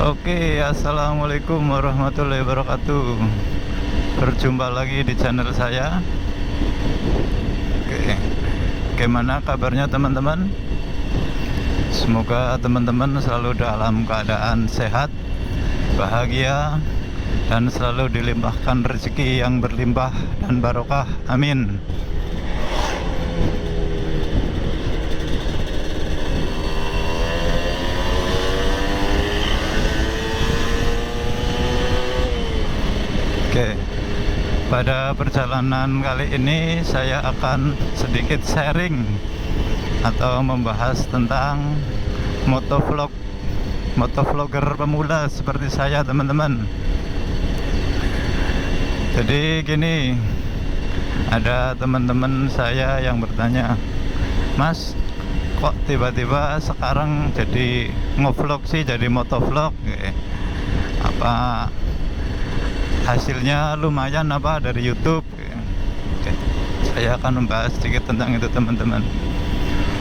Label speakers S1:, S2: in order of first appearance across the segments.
S1: Oke, assalamualaikum warahmatullahi wabarakatuh. Berjumpa lagi di channel saya. Oke, gimana kabarnya teman-teman? Semoga teman-teman selalu dalam keadaan sehat, bahagia, dan selalu dilimpahkan rezeki yang berlimpah dan barokah. Amin. Oke, pada perjalanan kali ini saya akan sedikit sharing atau membahas tentang motovlogger pemula seperti saya, teman-teman. Jadi gini, ada teman-teman saya yang bertanya, "Mas, kok tiba-tiba sekarang jadi ngevlog sih, jadi motovlog? Apa hasilnya lumayan apa dari YouTube?" Oke, saya akan membahas sedikit tentang itu, teman-teman.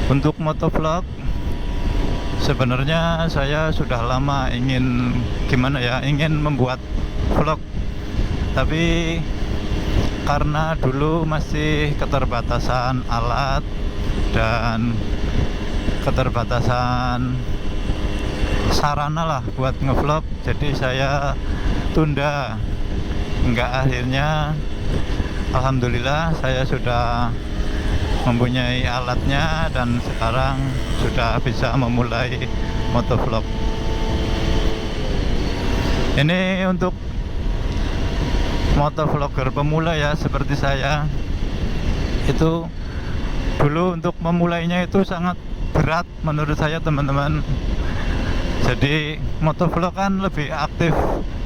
S1: Untuk motovlog, sebenarnya saya sudah lama ingin ingin membuat vlog, tapi karena dulu masih keterbatasan alat dan keterbatasan sarana lah buat ngevlog, jadi saya tunda. Akhirnya alhamdulillah saya sudah mempunyai alatnya dan sekarang sudah bisa memulai motovlog. Ini untuk motovlogger pemula ya, seperti saya. Itu dulu untuk memulainya itu sangat berat menurut saya, teman-teman. Jadi motovlog kan lebih aktif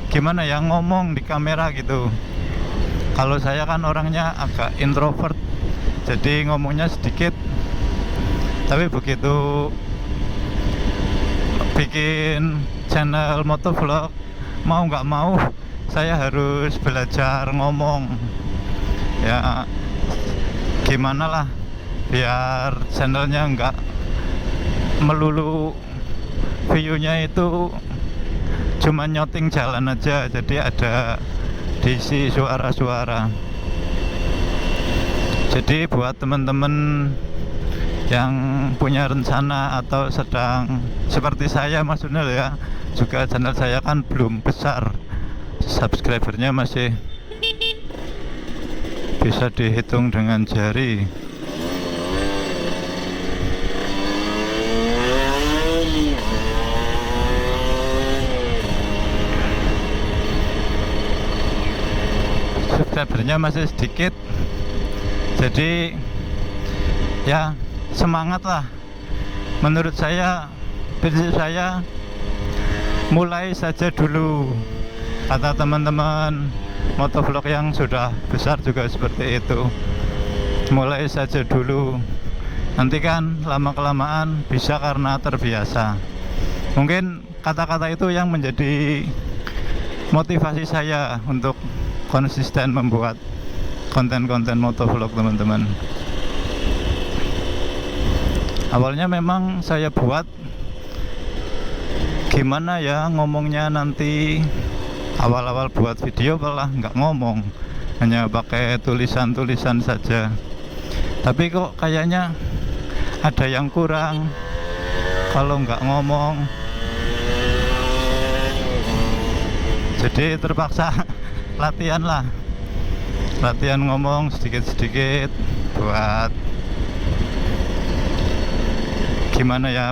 S1: ngomong di kamera gitu. Kalau saya kan orangnya agak introvert, jadi ngomongnya sedikit. Tapi begitu bikin channel motovlog, mau nggak mau saya harus belajar ngomong. Ya gimana lah, biar channelnya nggak melulu view-nya itu cuma nyoting jalan aja, jadi ada diisi suara-suara. Jadi buat teman-teman yang punya rencana atau sedang seperti saya, maksudnya ya, juga channel saya kan belum besar, subscribernya masih bisa dihitung dengan jari. Subscribernya masih sedikit, jadi ya semangat lah. Menurut saya, prinsip saya, mulai saja dulu. Kata teman-teman motovlog yang sudah besar juga seperti itu, mulai saja dulu. Nanti kan lama-kelamaan bisa karena terbiasa. Mungkin kata-kata itu yang menjadi motivasi saya untuk konsisten membuat konten-konten motovlog, teman-teman. Awalnya memang saya buat gimana ya ngomongnya nanti. Awal-awal buat video malah nggak ngomong, hanya pakai tulisan-tulisan saja. Tapi kok kayaknya ada yang kurang kalau nggak ngomong. Jadi terpaksa latihan ngomong sedikit-sedikit buat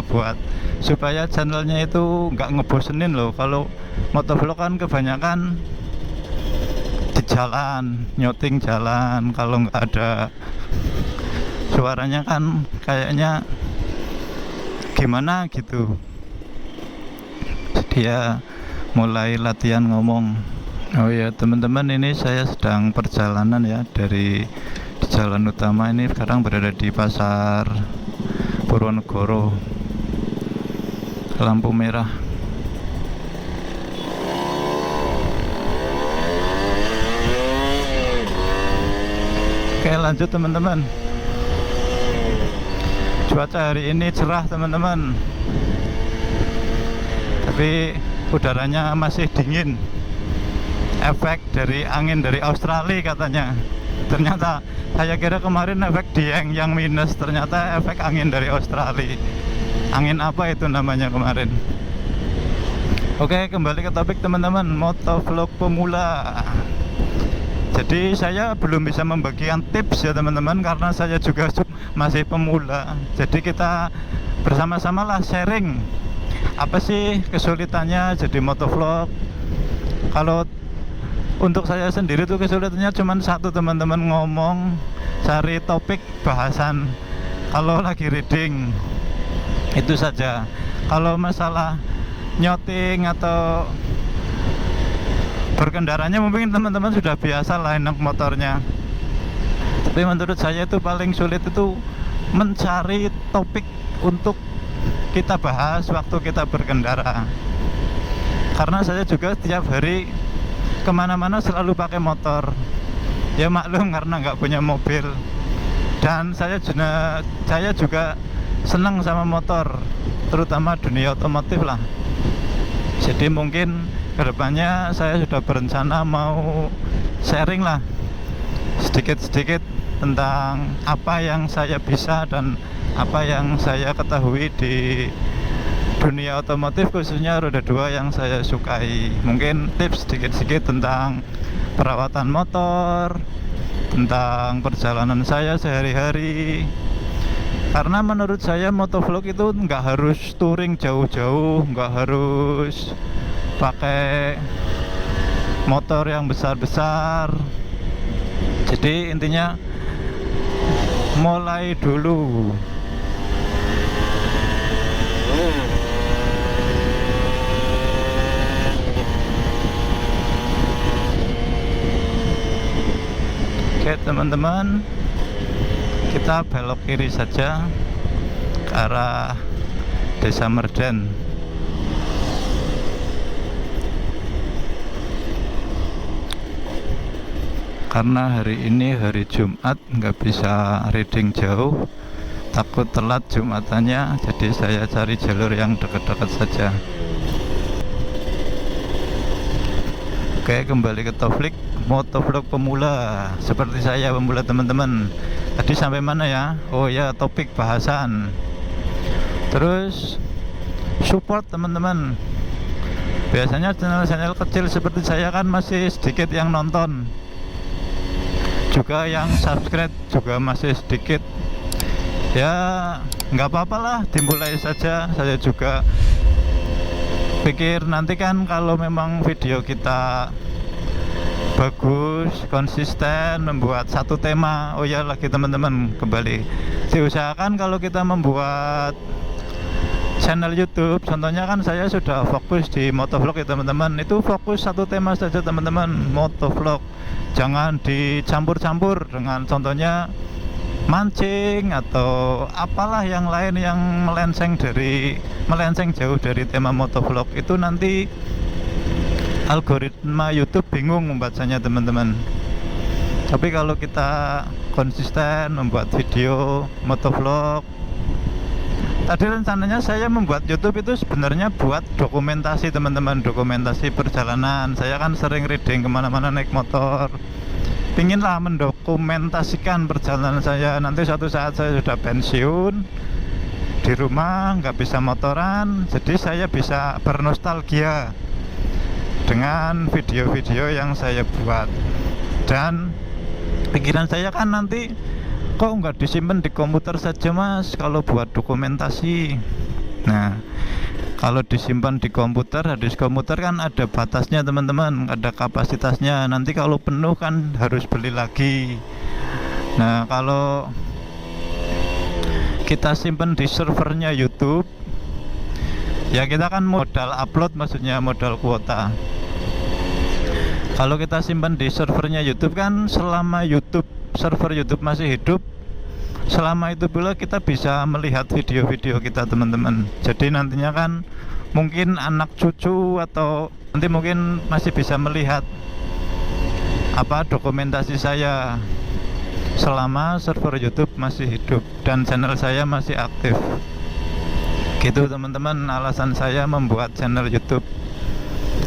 S1: buat supaya channelnya itu nggak ngebosenin loh. Kalau motovlog kan kebanyakan di jalan, nyoting jalan, kalau nggak ada suaranya kan kayaknya gimana gitu. Jadi ya mulai latihan ngomong. Oh ya teman-teman, ini saya sedang perjalanan ya dari jalan utama ini, sekarang berada di pasar Purwonegoro, lampu merah. Oke, lanjut teman-teman. Cuaca hari ini cerah, teman-teman. Tapi udaranya masih dingin, efek dari angin dari Australia katanya. Ternyata saya kira kemarin efek Dieng yang minus, ternyata efek angin dari Australia. Angin apa itu namanya kemarin? Oke, kembali ke topik teman-teman, motovlog pemula. Jadi saya belum bisa membagikan tips ya teman-teman, karena saya juga masih pemula. Jadi kita bersama-sama lah sharing apa sih kesulitannya jadi motovlog. Kalau untuk saya sendiri tuh kesulitannya cuma satu teman-teman, ngomong, cari topik bahasan kalau lagi reading, itu saja. Kalau masalah nyoting atau berkendaranya mungkin teman-teman sudah biasa lah enak motornya. Tapi menurut saya itu paling sulit itu mencari topik untuk kita bahas waktu kita berkendara. Karena saya juga setiap hari kemana-mana selalu pakai motor. Ya maklum karena nggak punya mobil. Dan saya juga senang sama motor, terutama dunia otomotif lah. Jadi mungkin kedepannya saya sudah berencana mau sharing lah sedikit-sedikit tentang apa yang saya bisa dan apa yang saya ketahui di dunia otomotif, khususnya roda 2 yang saya sukai. Mungkin tips sedikit-sedikit tentang perawatan motor, tentang perjalanan saya sehari-hari. Karena menurut saya motovlog itu nggak harus touring jauh-jauh, nggak harus pakai motor yang besar-besar. Jadi intinya mulai dulu. Oke teman-teman, kita belok kiri saja ke arah Desa Merden. Karena hari ini hari Jumat, nggak bisa reading jauh, takut telat Jumatannya, jadi saya cari jalur yang dekat-dekat saja. Oke, kembali ke topik motovlog pemula. Seperti saya pemula teman-teman. Tadi sampai mana ya? Oh ya, topik bahasan. Terus support teman-teman. Biasanya channel-channel kecil seperti saya kan masih sedikit yang nonton, juga yang subscribe juga masih sedikit. Ya nggak apa-apa lah, dimulai saja. Saya juga pikir nanti kan kalau memang video kita bagus, konsisten, membuat satu tema. Oh ya lagi teman-teman, kembali diusahakan kalau kita membuat channel YouTube, contohnya kan saya sudah fokus di motovlog ya teman-teman. Itu fokus satu tema saja teman-teman, motovlog. Jangan dicampur-campur dengan contohnya mancing atau apalah yang lain yang melenceng jauh dari tema motovlog. Itu nanti algoritma YouTube bingung membacanya teman-teman. Tapi kalau kita konsisten membuat video motovlog, tadi rencananya saya membuat YouTube itu sebenarnya buat dokumentasi teman-teman, dokumentasi perjalanan. Saya kan sering reading kemana-mana naik motor, pinginlah mendokumentasikan perjalanan saya. Nanti suatu saat saya sudah pensiun di rumah, nggak bisa motoran, jadi saya bisa bernostalgia dengan video-video yang saya buat. Dan pikiran saya kan nanti, kok nggak disimpan di komputer saja mas kalau buat dokumentasi. Nah kalau disimpan di komputer, hadis komputer kan ada batasnya teman-teman, ada kapasitasnya. Nanti kalau penuh kan harus beli lagi. Nah kalau kita simpan di servernya YouTube, ya kita kan modal upload, maksudnya modal kuota. Kalau kita simpan di servernya YouTube kan selama server YouTube masih hidup, selama itu pula kita bisa melihat video-video kita teman-teman. Jadi nantinya kan mungkin anak cucu atau nanti mungkin masih bisa melihat apa dokumentasi saya selama server YouTube masih hidup dan channel saya masih aktif. Gitu teman-teman alasan saya membuat channel YouTube.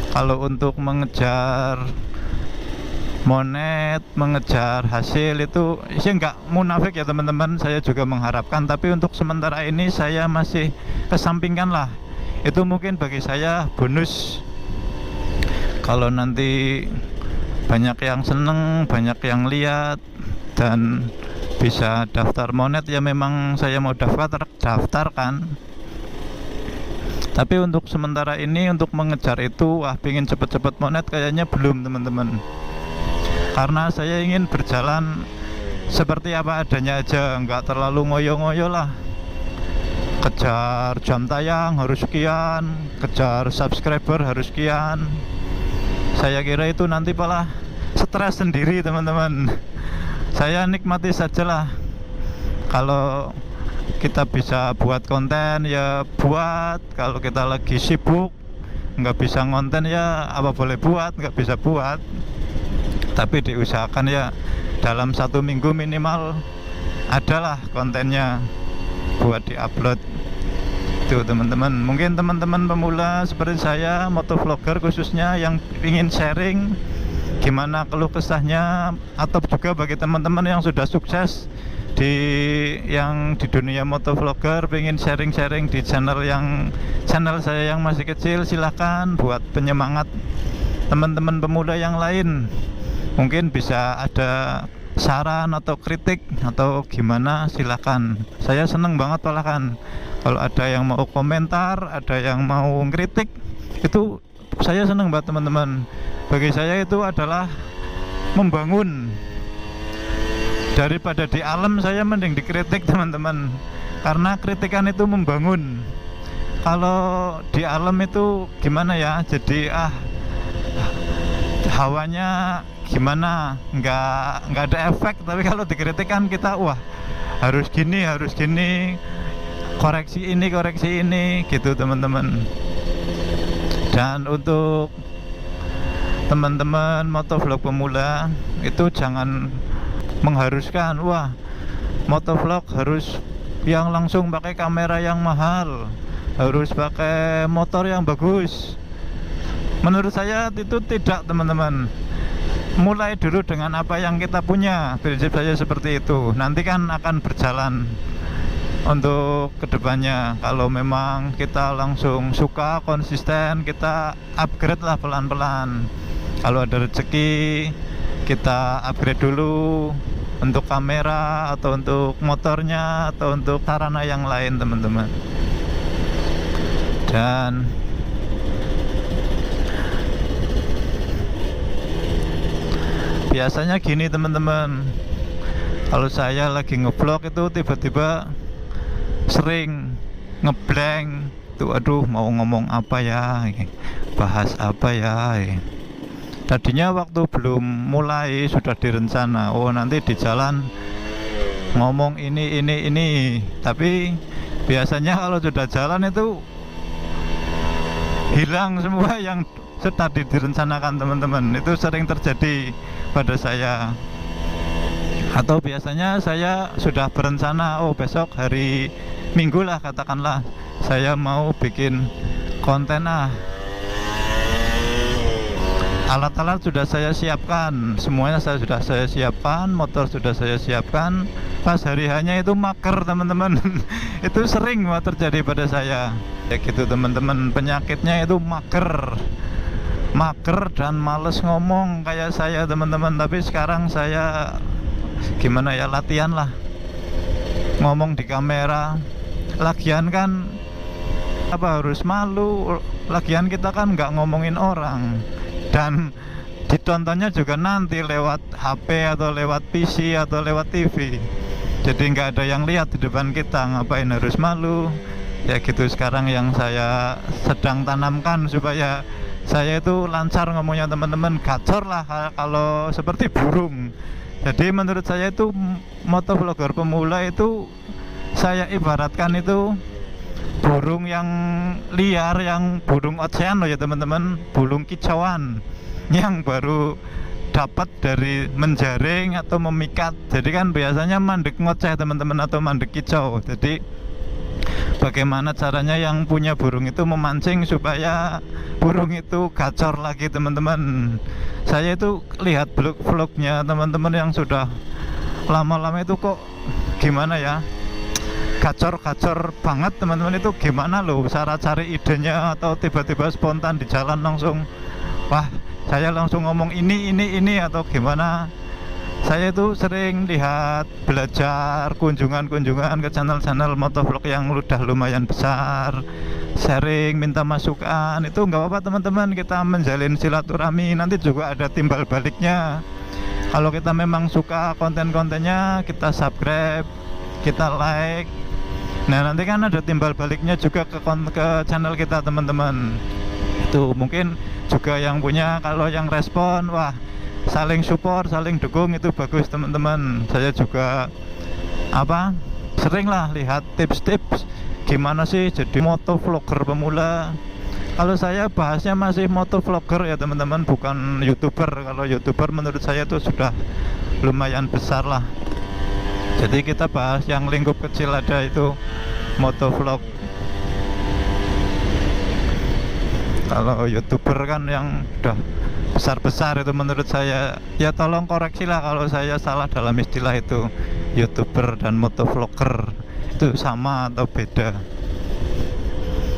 S1: Kalau untuk mengejar monet, mengejar hasil itu saya nggak munafik ya teman-teman, saya juga mengharapkan, tapi untuk sementara ini saya masih kesampingkan lah. Itu mungkin bagi saya bonus. Kalau nanti banyak yang seneng, banyak yang lihat dan bisa daftar monet, ya memang saya mau daftarkan. Tapi untuk sementara ini, untuk mengejar itu, pingin cepet-cepet monet kayaknya belum teman-teman. Karena saya ingin berjalan seperti apa adanya aja, nggak terlalu ngoyo-ngoyo lah. Kejar jam tayang harus sekian, kejar subscriber harus sekian. Saya kira itu nanti malah stres sendiri teman-teman. Saya nikmati sajalah. Kalau kita bisa buat konten ya buat, kalau kita lagi sibuk nggak bisa konten ya apa boleh buat, nggak bisa buat. Tapi diusahakan ya dalam 1 minggu minimal adalah kontennya buat diupload. Itu teman-teman, mungkin teman-teman pemula seperti saya, motovlogger khususnya, yang ingin sharing gimana keluh kesahnya, atau juga bagi teman-teman yang sudah sukses di dunia motovlogger, pengen sharing-sharing di channel saya yang masih kecil, silahkan buat penyemangat teman-teman pemula yang lain. Mungkin bisa ada saran atau kritik atau gimana, silahkan. Saya seneng banget malahan kalau ada yang mau komentar, ada yang mau kritik, itu saya seneng banget teman-teman. Bagi saya itu adalah membangun. Daripada di alam, saya mending dikritik teman-teman, karena kritikan itu membangun. Kalau di alam itu gimana ya, jadi hawanya gimana, nggak ada efek. Tapi kalau dikritikan kita, wah harus gini, koreksi ini gitu teman-teman. Dan untuk teman-teman motovlog pemula itu jangan mengharuskan, wah motovlog harus yang langsung pakai kamera yang mahal, harus pakai motor yang bagus. Menurut saya itu tidak teman-teman. Mulai dulu dengan apa yang kita punya, prinsip saya seperti itu. Nanti kan akan berjalan untuk kedepannya. Kalau memang kita langsung suka, konsisten, kita upgrade lah pelan-pelan. Kalau ada rezeki, kita upgrade dulu untuk kamera atau untuk motornya atau untuk sarana yang lain teman-teman. Dan biasanya gini teman-teman, kalau saya lagi nge-vlog itu tiba-tiba sering ngeblank tuh, aduh mau ngomong apa ya, bahas apa ya. Tadinya waktu belum mulai sudah direncana, oh nanti di jalan ngomong ini. Tapi biasanya kalau sudah jalan itu hilang semua yang tadi direncanakan teman-teman. Itu sering terjadi pada saya. Atau biasanya saya sudah berencana, oh besok hari Minggu lah katakanlah, saya mau bikin konten. Alat-alat sudah saya siapkan, semuanya sudah saya siapkan, motor sudah saya siapkan. Pas hari hanya itu mager teman-teman. Itu sering terjadi pada saya. Ya gitu teman-teman, penyakitnya itu mager dan males ngomong kayak saya teman-teman. Tapi sekarang saya gimana ya, latihan lah ngomong di kamera. Lagian kan apa harus malu, lagian kita kan nggak ngomongin orang. Dan ditontonnya juga nanti lewat HP atau lewat PC atau lewat TV. Jadi nggak ada yang lihat di depan kita, ngapain harus malu. Ya gitu sekarang yang saya sedang tanamkan, supaya saya itu lancar ngomongnya teman-teman, gacor lah kalau seperti burung. Jadi menurut saya itu motovlogger pemula itu saya ibaratkan itu burung yang liar, yang burung ocean loh ya teman-teman, burung kicauan yang baru dapat dari menjaring atau memikat. Jadi kan biasanya mandek ngoceh teman-teman, atau mandek kicau. Jadi bagaimana caranya yang punya burung itu memancing supaya burung itu gacor lagi teman-teman. Saya itu lihat vlognya teman-teman yang sudah lama-lama itu kok gimana ya, gacor-gacor banget teman-teman. Itu gimana loh cara cari idenya, atau tiba-tiba spontan di jalan langsung wah saya langsung ngomong ini atau gimana. Saya itu sering lihat, belajar, kunjungan ke channel-channel motovlog yang udah lumayan besar, sharing, minta masukan. Itu nggak apa-apa teman-teman, kita menjalin silaturahmi, nanti juga ada timbal baliknya. Kalau kita memang suka konten-kontennya, kita subscribe, kita like, nah nanti kan ada timbal baliknya juga ke channel kita teman-teman. Itu mungkin juga yang punya, kalau yang respon, wah saling support, saling dukung, itu bagus teman-teman. Saya juga sering lah lihat tips-tips gimana sih jadi motovlogger pemula. Kalau saya bahasnya masih motovlogger ya teman-teman, bukan youtuber. Kalau youtuber menurut saya itu sudah lumayan besar lah. Jadi kita bahas yang lingkup kecil ada, itu motovlog. Kalau youtuber kan yang udah besar-besar, itu menurut saya ya tolong koreksi lah kalau saya salah dalam istilah itu. Youtuber dan motovlogger itu sama atau beda?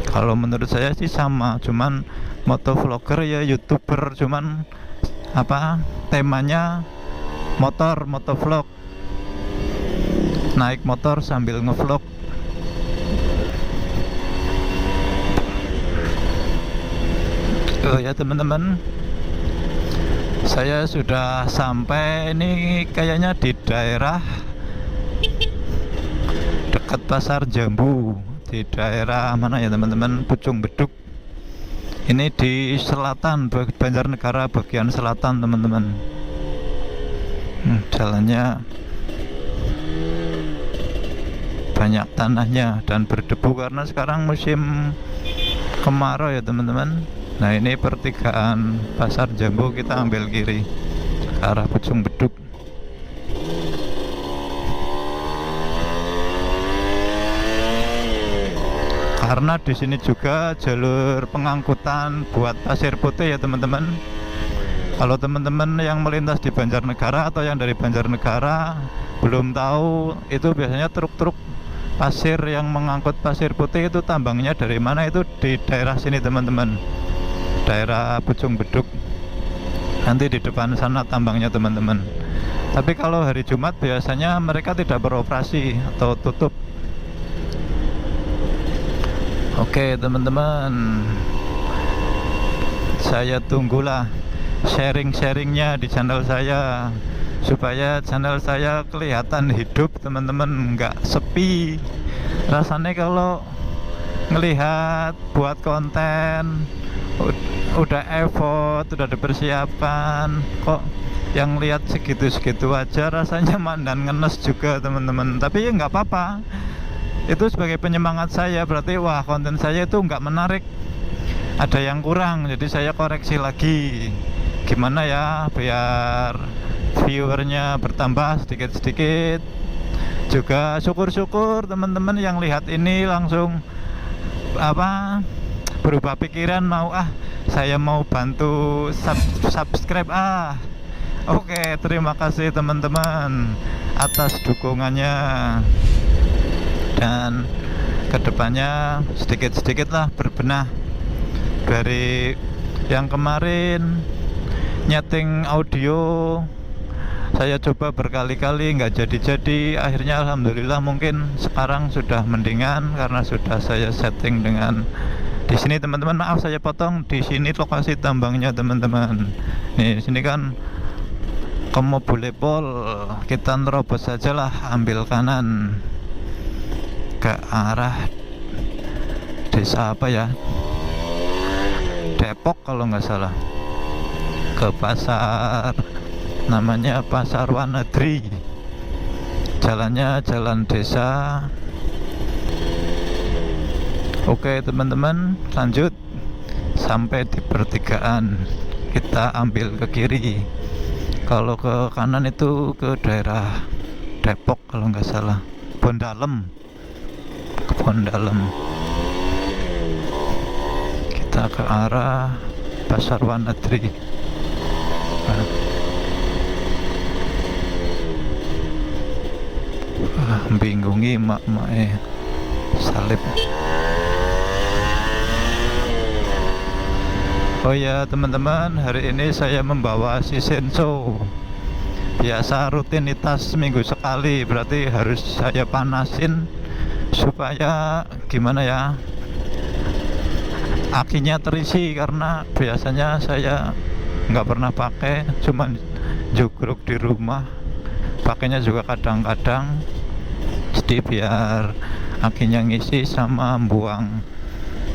S1: Kalau menurut saya sih sama, cuman motovlogger ya youtuber, cuman temanya motovlog, naik motor sambil ngevlog. Oh ya teman-teman, saya sudah sampai ini kayaknya di daerah dekat Pasar Jambu, di daerah mana ya teman-teman, Pucung Beduk. Ini di selatan Banjarnegara bagian selatan teman-teman. Jalannya banyak tanahnya dan berdebu karena sekarang musim kemarau ya teman-teman. Nah ini pertigaan Pasar Jambu, kita ambil kiri ke arah Pucung Beduk. Karena di sini juga jalur pengangkutan buat pasir putih ya teman-teman. Kalau teman-teman yang melintas di Banjarnegara atau yang dari Banjarnegara belum tahu, itu biasanya truk-truk pasir yang mengangkut pasir putih itu tambangnya dari mana, itu di daerah sini teman-teman, daerah Pucung Beduk. Nanti di depan sana tambangnya teman-teman. Tapi kalau hari Jumat biasanya mereka tidak beroperasi atau tutup. Oke teman-teman, saya tunggulah sharing-sharingnya di channel saya, supaya channel saya kelihatan hidup teman-teman, nggak sepi. Rasanya kalau ngelihat buat konten udah effort, udah ada persiapan, kok yang lihat segitu-segitu aja, rasanya mandan ngenes juga teman-teman. Tapi ya nggak apa-apa, itu sebagai penyemangat saya, berarti wah konten saya itu nggak menarik, ada yang kurang, jadi saya koreksi lagi gimana ya biar viewernya bertambah sedikit-sedikit. Juga syukur-syukur teman-teman yang lihat ini langsung berubah pikiran, mau saya mau bantu subscribe. Oke, terima kasih teman-teman atas dukungannya. Dan kedepannya sedikit-sedikit lah berbenah. Dari yang kemarin nyeting audio saya coba berkali-kali nggak jadi-jadi, akhirnya alhamdulillah mungkin sekarang sudah mendingan karena sudah saya setting dengan di sini teman-teman. Maaf saya potong, di sini lokasi tambangnya teman-teman. Nih di sini kan Kemobulepol, kita nerobos saja lah, ambil kanan ke arah desa Depok kalau nggak salah, ke pasar, namanya Pasar Wanedri. Jalannya jalan desa. Oke teman-teman, lanjut sampai di pertigaan, kita ambil ke kiri. Kalau ke kanan itu ke daerah Depok kalau nggak salah, Bondalem, ke Dalam. Kita ke arah Pasar Wanadri. Bingungi mak-mak salib. Oh ya teman-teman, hari ini saya membawa si Senso. Biasa rutinitas seminggu sekali, berarti harus saya panasin supaya gimana ya, akinya terisi, karena biasanya saya nggak pernah pakai, cuman jugruk di rumah, pakainya juga kadang-kadang, jadi biar akinya ngisi sama buang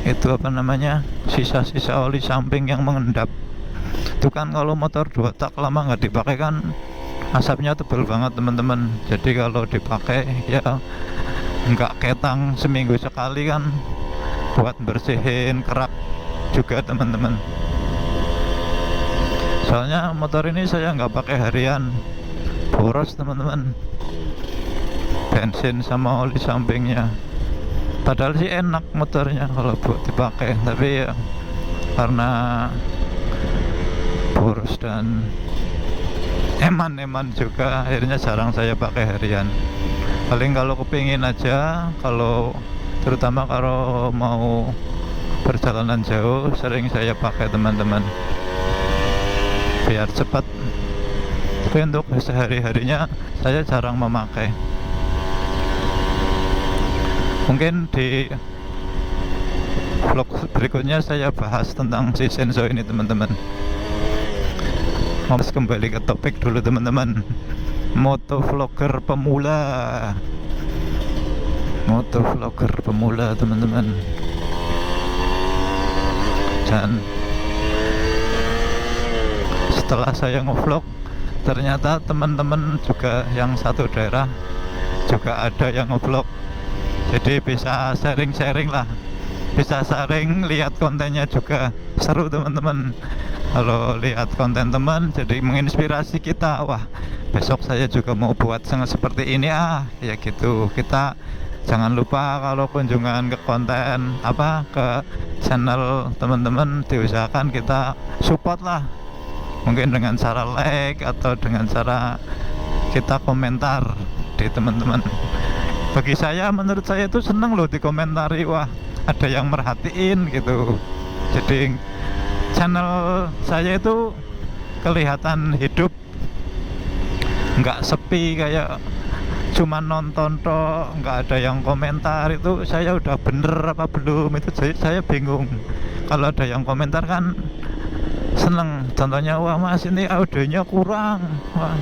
S1: itu apa namanya, sisa-sisa oli samping yang mengendap. Itu kan kalau motor 2 tak lama nggak dipakai kan asapnya tebal banget teman-teman. Jadi kalau dipakai ya nggak ketang seminggu sekali kan, buat bersihin kerak juga teman-teman. Soalnya motor ini saya nggak pakai harian, boros teman-teman, bensin sama oli sampingnya. Padahal sih enak motornya kalau buat dipakai, tapi ya karena boros dan eman-eman juga, akhirnya jarang saya pakai harian. Paling kalau kepingin aja, kalau terutama kalau mau perjalanan jauh, sering saya pakai teman-teman, biar cepat. Tapi untuk sehari-harinya saya jarang memakai. Mungkin di vlog berikutnya saya bahas tentang si Senso ini teman-teman. Mau kembali ke topik dulu teman-teman. Motovlogger pemula. Motovlogger pemula teman-teman. Dan setelah saya ngevlog, ternyata teman-teman juga yang satu daerah juga ada yang ngevlog. Jadi bisa sharing-sharing lah, bisa sharing, lihat kontennya juga seru teman-teman. Kalau lihat konten teman jadi menginspirasi kita, wah besok saya juga mau buat seperti ini ya gitu. Kita jangan lupa kalau kunjungan ke konten ke channel teman-teman, diusahakan kita support lah, mungkin dengan cara like atau dengan cara kita komentar di teman-teman. Bagi saya, menurut saya itu seneng loh dikomentari, wah ada yang merhatiin gitu. Jadi channel saya itu kelihatan hidup, nggak sepi kayak cuma nonton toh, nggak ada yang komentar. Itu saya udah bener apa belum, itu saya bingung. Kalau ada yang komentar kan seneng, contohnya wah mas ini audionya kurang, wah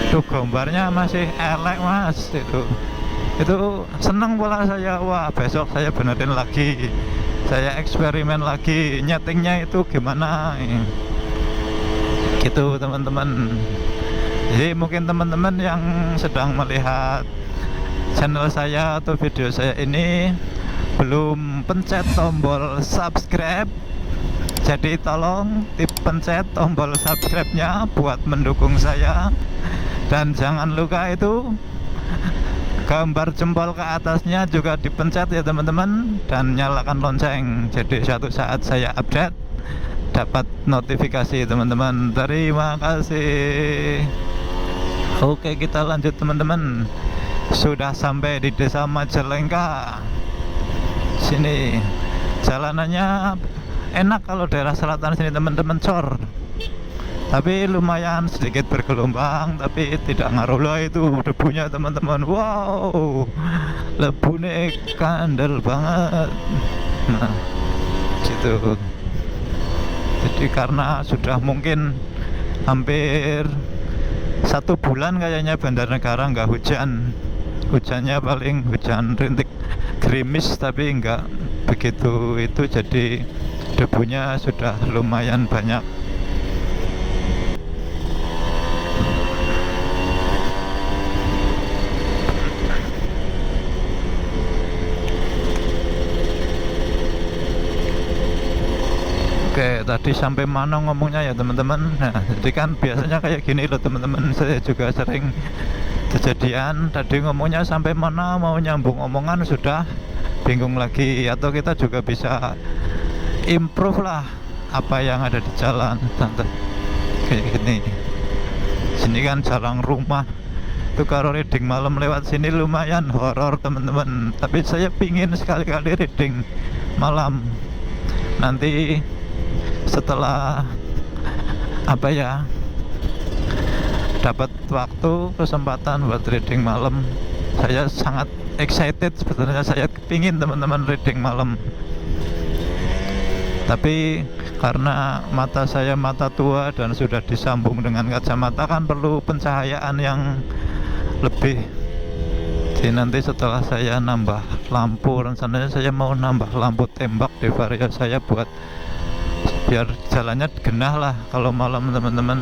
S1: tuh gambarnya masih elek mas, itu seneng pula saya. Wah besok saya benerin lagi, saya eksperimen lagi, nyetingnya itu gimana gitu teman-teman. Jadi mungkin teman-teman yang sedang melihat channel saya atau video saya ini belum pencet tombol subscribe, jadi tolong dipencet tombol subscribe-nya buat mendukung saya. Dan jangan lupa itu gambar jempol ke atasnya juga dipencet ya teman-teman, dan nyalakan lonceng. Jadi suatu saat saya update dapat notifikasi teman-teman. Terima kasih. Oke, kita lanjut teman-teman. Sudah sampai di Desa Majalengka. Sini jalanannya enak kalau daerah selatan sini teman-teman, cor. Tapi lumayan sedikit bergelombang, tapi tidak ngaruh lah itu debunya teman-teman. Wow, lebune kandel banget. Nah, gitu. Jadi karena sudah mungkin hampir 1 bulan kayaknya Banjarnegara nggak hujan. Hujannya paling hujan rintik gerimis, tapi nggak begitu itu, jadi debunya sudah lumayan banyak. Oke, tadi sampai mana ngomongnya ya teman-teman. Nah, jadi kan biasanya kayak gini loh teman-teman, saya juga sering kejadian tadi ngomongnya sampai mana, mau nyambung omongan sudah bingung lagi. Atau kita juga bisa improve lah apa yang ada di jalan, tante. Kayak gini, sini kan jarang rumah itu, kalau reading malam lewat sini lumayan horor teman-teman. Tapi saya pingin sekali-kali reading malam nanti setelah apa ya, dapat waktu kesempatan buat reading malam. Saya sangat excited sebetulnya, saya pingin teman-teman reading malam. Tapi karena mata saya mata tua dan sudah disambung dengan kacamata, kan perlu pencahayaan yang lebih. Jadi nanti setelah saya nambah lampu, rencananya saya mau nambah lampu tembak di vario saya buat biar jalannya genah lah kalau malam teman-teman.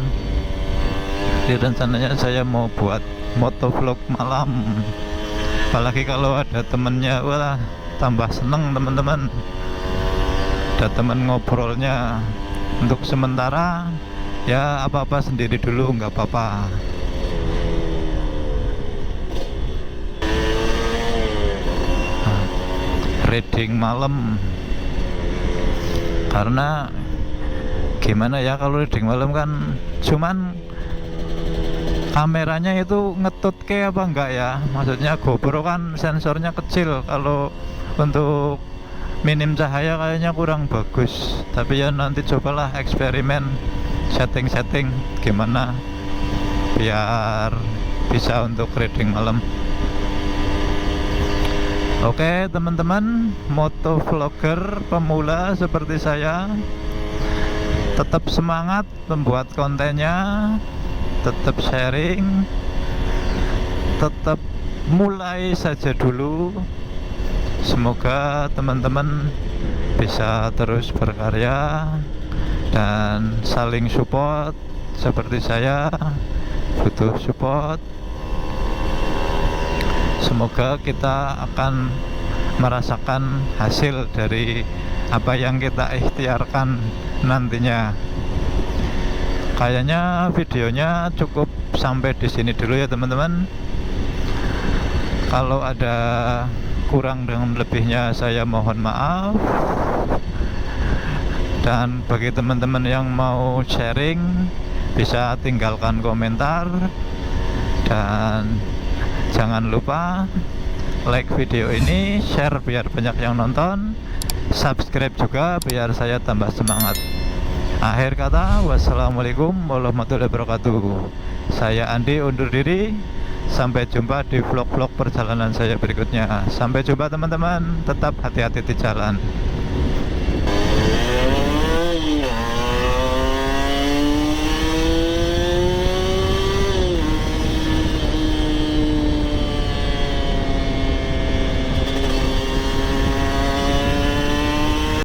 S1: Jadi rencananya saya mau buat motovlog malam, apalagi kalau ada temennya, wah tambah seneng teman-teman. Ada temen ngobrolnya. Untuk sementara ya apa-apa sendiri dulu, nggak apa-apa. Reading malam, karena gimana ya, kalau reading malam kan cuman kameranya itu ngetut ke apa enggak ya, maksudnya GoPro kan sensornya kecil, kalau untuk minim cahaya kayaknya kurang bagus. Tapi ya nanti cobalah eksperimen setting gimana biar bisa untuk reading malam. Oke teman-teman, motovlogger pemula seperti saya tetap semangat membuat kontennya, tetap sharing, tetap mulai saja dulu. Semoga teman-teman bisa terus berkarya dan saling support. Seperti saya butuh support. Semoga kita akan merasakan hasil dari apa yang kita ikhtiarkan nantinya. Kayaknya videonya cukup sampai di sini dulu ya teman-teman. Kalau ada kurang dan lebihnya saya mohon maaf. Dan bagi teman-teman yang mau sharing bisa tinggalkan komentar, dan jangan lupa like video ini, share biar banyak yang nonton, subscribe juga biar saya tambah semangat. Akhir kata, wassalamualaikum warahmatullahi wabarakatuh. Saya Andi undur diri. Sampai jumpa di vlog-vlog perjalanan saya berikutnya. Sampai jumpa teman-teman. Tetap hati-hati di jalan.